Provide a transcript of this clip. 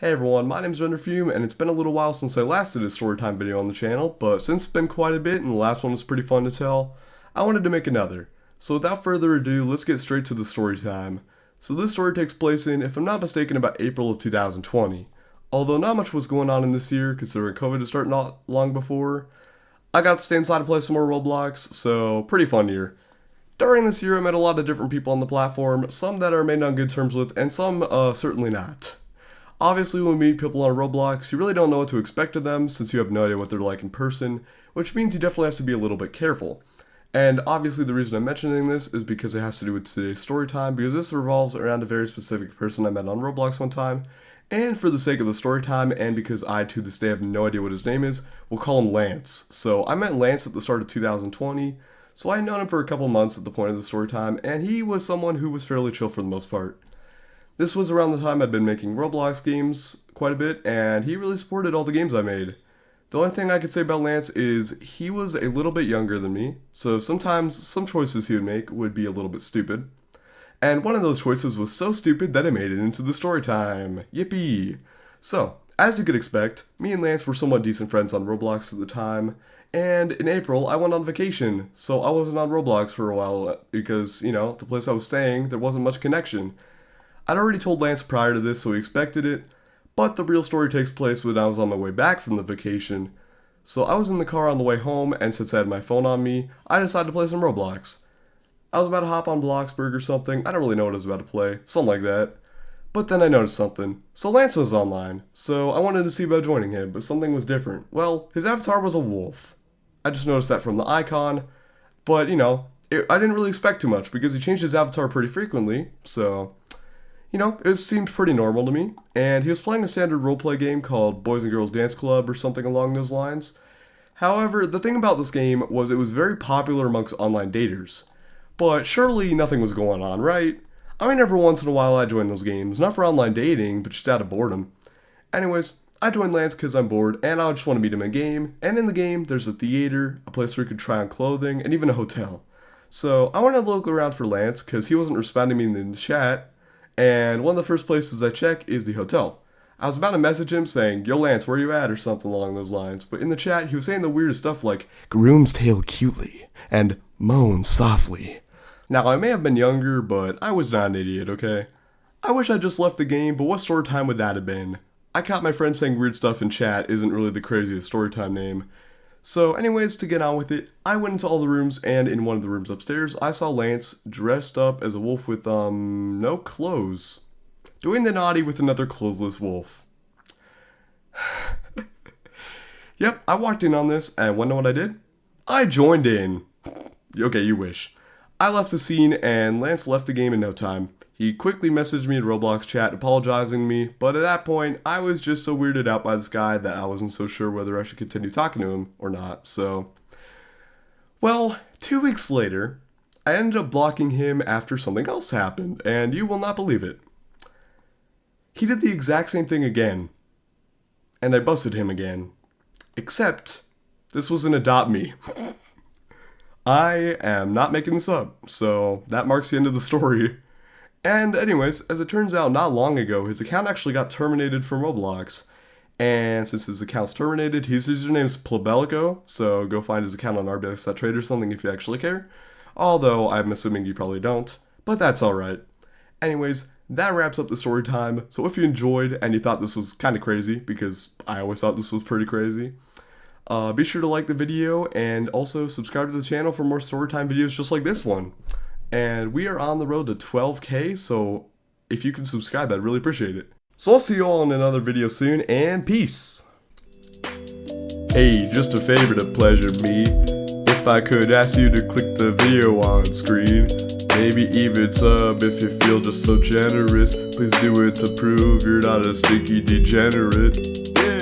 Hey everyone, my name is Renderfume, and it's been a little while since I last did a Storytime video on the channel, but since it's been quite a bit and the last one was pretty fun to tell, I wanted to make another. So without further ado, let's get straight to the story time. So this story takes place in, if I'm not mistaken, about April of 2020. Although not much was going on in this year, considering COVID had started not long before. I got to stay inside and play some more Roblox, so pretty fun year. During this year I met a lot of different people on the platform, some that I remained on good terms with, and some certainly not. Obviously, when we meet people on Roblox, you really don't know what to expect of them since you have no idea what they're like in person, which means you definitely have to be a little bit careful. And obviously the reason I'm mentioning this is because it has to do with today's story time, because this revolves around a very specific person I met on Roblox one time, and for the sake of the story time, and because I to this day have no idea what his name is, we'll call him Lance. So I met Lance at the start of 2020, so I had known him for a couple months at the point of the story time, and he was someone who was fairly chill for the most part. This was around the time I'd been making Roblox games quite a bit, and he really supported all the games I made. The only thing I could say about Lance is he was a little bit younger than me, so sometimes some choices he would make would be a little bit stupid. And one of those choices was so stupid that it made it into the story time. Yippee! So, as you could expect, me and Lance were somewhat decent friends on Roblox at the time, and in April I went on vacation, so I wasn't on Roblox for a while because, the place I was staying, there wasn't much connection. I'd already told Lance prior to this, so he expected it, but the real story takes place when I was on my way back from the vacation. So I was in the car on the way home, and since I had my phone on me, I decided to play some Roblox. I was about to hop on Bloxburg or something, I don't really know what I was about to play, something like that. But then I noticed something. So Lance was online, so I wanted to see about joining him, but something was different. Well, his avatar was a wolf. I just noticed that from the icon, but I didn't really expect too much because he changed his avatar pretty frequently, so it seemed pretty normal to me, and he was playing a standard roleplay game called Boys and Girls Dance Club or something along those lines. However, the thing about this game was it was very popular amongst online daters. But surely nothing was going on, right? I mean, every once in a while I join those games, not for online dating, but just out of boredom. Anyways, I joined Lance because I'm bored, and I just want to meet him in a game, and in the game, there's a theater, a place where you could try on clothing, and even a hotel. So I wanted to look around for Lance because he wasn't responding to me in the chat, and one of the first places I check is the hotel. I was about to message him saying, "Yo Lance, where you at?" or something along those lines, but in the chat he was saying the weirdest stuff like, "Groom's tail cutely," and "moan softly." Now I may have been younger, but I was not an idiot, okay? I wish I just left the game, but what story time would that have been? I caught my friend saying weird stuff in chat isn't really the craziest story time name. So anyways, to get on with it, I went into all the rooms, and in one of the rooms upstairs, I saw Lance dressed up as a wolf with, no clothes. Doing the naughty with another clothesless wolf. Yep, I walked in on this, and wanna know what I did? I joined in. Okay, you wish. I left the scene, and Lance left the game in no time. He quickly messaged me in Roblox chat apologizing me, but at that point, I was just so weirded out by this guy that I wasn't so sure whether I should continue talking to him or not, so... Well, 2 weeks later, I ended up blocking him after something else happened, and you will not believe it. He did the exact same thing again, and I busted him again. Except, this was an adopt me. I am not making this up, so that marks the end of the story. And anyways, as it turns out, not long ago, his account actually got terminated from Roblox. And since his account's terminated, his username's Plebelico, so go find his account on RBX.trade or something if you actually care. Although, I'm assuming you probably don't, but that's alright. Anyways, that wraps up the story time, so if you enjoyed and you thought this was kind of crazy, because I always thought this was pretty crazy, be sure to like the video and also subscribe to the channel for more storytime videos just like this one. And we are on the road to 12K, so if you can subscribe, I'd really appreciate it. So I'll see you all in another video soon, and peace! Hey, just a favor to pleasure me. If I could ask you to click the video on screen, maybe even sub if you feel just so generous. Please do it to prove you're not a stinky degenerate. Yeah.